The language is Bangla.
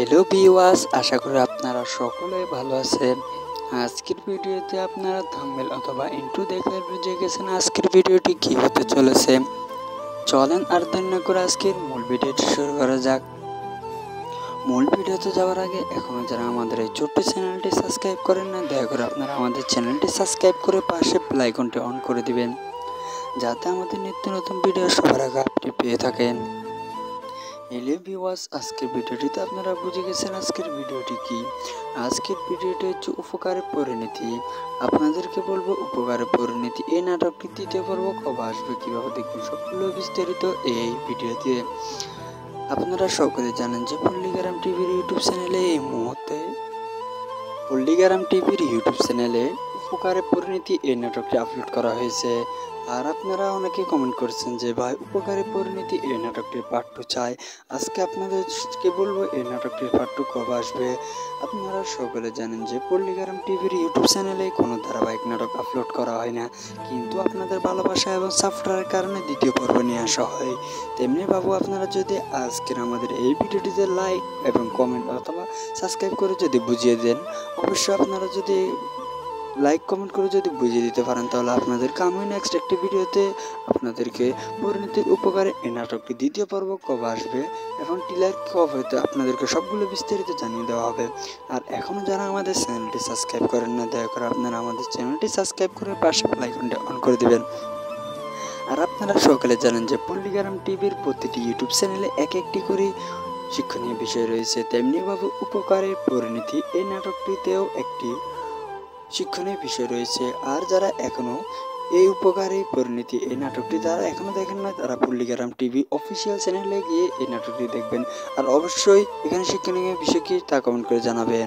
হ্যালো ভিউয়ার্স, আশা করি আপনারা সকলে ভালো আছেন। আজকের ভিডিওতে আপনারা থাম্বনেল অথবা ইন্ট্রো দেখে বুঝে গেছেন আজকের ভিডিওটি কী হতে চলেছে। চলেন আর দেরি না করে আজকের মূল ভিডিওটি শুরু করা যাক। মূল ভিডিওতে যাওয়ার আগে এখনও যারা আমাদের এই ছোট্ট চ্যানেলটি সাবস্ক্রাইব করেন না, দয়া করে আপনারা আমাদের চ্যানেলটি সাবস্ক্রাইব করে পাশে বেল আইকনটি অন করে দিবেন, যাতে আমাদের নিত্য নতুন ভিডিও সবার আগে আপনি পেয়ে থাকেন। হ্যালো ভিউয়ার্স, আজকের ভিডিওটিতে আপনারা বুঝে গেছেন আজকের ভিডিওটি কি। আজকের ভিডিওটি হচ্ছে উপকারের পরিণতি। আপনাদেরকে বলবো উপকারের পরিণতি এই নাটকটি তৃতীয় পর্ব কবে আসবে, কীভাবে দেখবেন, সবগুলো বিস্তারিত এই ভিডিওতে। আপনারা সকলে জানেন যে পল্লীগ্রাম টিভির ইউটিউব চ্যানেলে এই মুহূর্তে উপকারের পরিণতি এই নাটকটি আপলোড করা হয়েছে। আর আপনারা অনেকে কমেন্ট করছেন যে ভাই উপকারের পরিণতি এই নাটকটির পার্ট 2 চাই। আজকে আপনাদেরকে বলবো এই নাটকটির পার্ট 2 কবে আসবে। আপনারা সকলে জানেন যে পল্লীগ্রাম টিভির ইউটিউব চ্যানেলে কোনো ধারাবাহিক নাটক আপলোড করা হয় না, কিন্তু আপনাদের ভালোবাসা এবং সাপোর্টের কারণে দ্বিতীয় পর্ব নিয়ে আসা হয়। তেমনি বাবু, আপনারা যদি আজকের আমাদের এই ভিডিওটিতে লাইক এবং কমেন্ট অথবা সাবস্ক্রাইব করে যদি বুঝিয়ে দেন, অবশ্যই আপনারা যদি লাইক কমেন্ট করে যদি বুঝিয়ে দিতে পারেন, তাহলে আপনাদেরকে আমি নেক্সট একটি ভিডিওতে আপনাদেরকে পরিণতির উপকারে এই নাটকটি দ্বিতীয় পর্ব কবে আসবে এবং টিলার কবে হতে আপনাদেরকে সবগুলো বিস্তারিত জানিয়ে দেওয়া হবে। আর এখনও যারা আমাদের চ্যানেলটি সাবস্ক্রাইব করেন না, দয়া করে আপনারা আমাদের চ্যানেলটি সাবস্ক্রাইব করে পাশে বেল আইকনটি অন করে দেবেন। আর আপনারা সকলে জানেন যে পল্লীগ্রাম টিভির প্রতিটি ইউটিউব চ্যানেলে এক একটি করে শিক্ষণীয় বিষয় রয়েছে, তেমনিভাবে উপকারের পরিণতি এই নাটকটিতেও একটি শিক্ষণীয় বিষয় রয়েছে। আর যারা এখনও এই উপকারী পরিণতি এই নাটকটি যারা এখনও দেখেন না, তারা পল্লীগ্রাম টিভি অফিসিয়াল চ্যানেলে গিয়ে এই নাটকটি দেখবেন। আর অবশ্যই এখানে শিক্ষণীয় বিষয় কি তা কমেন্ট করে জানাবেন।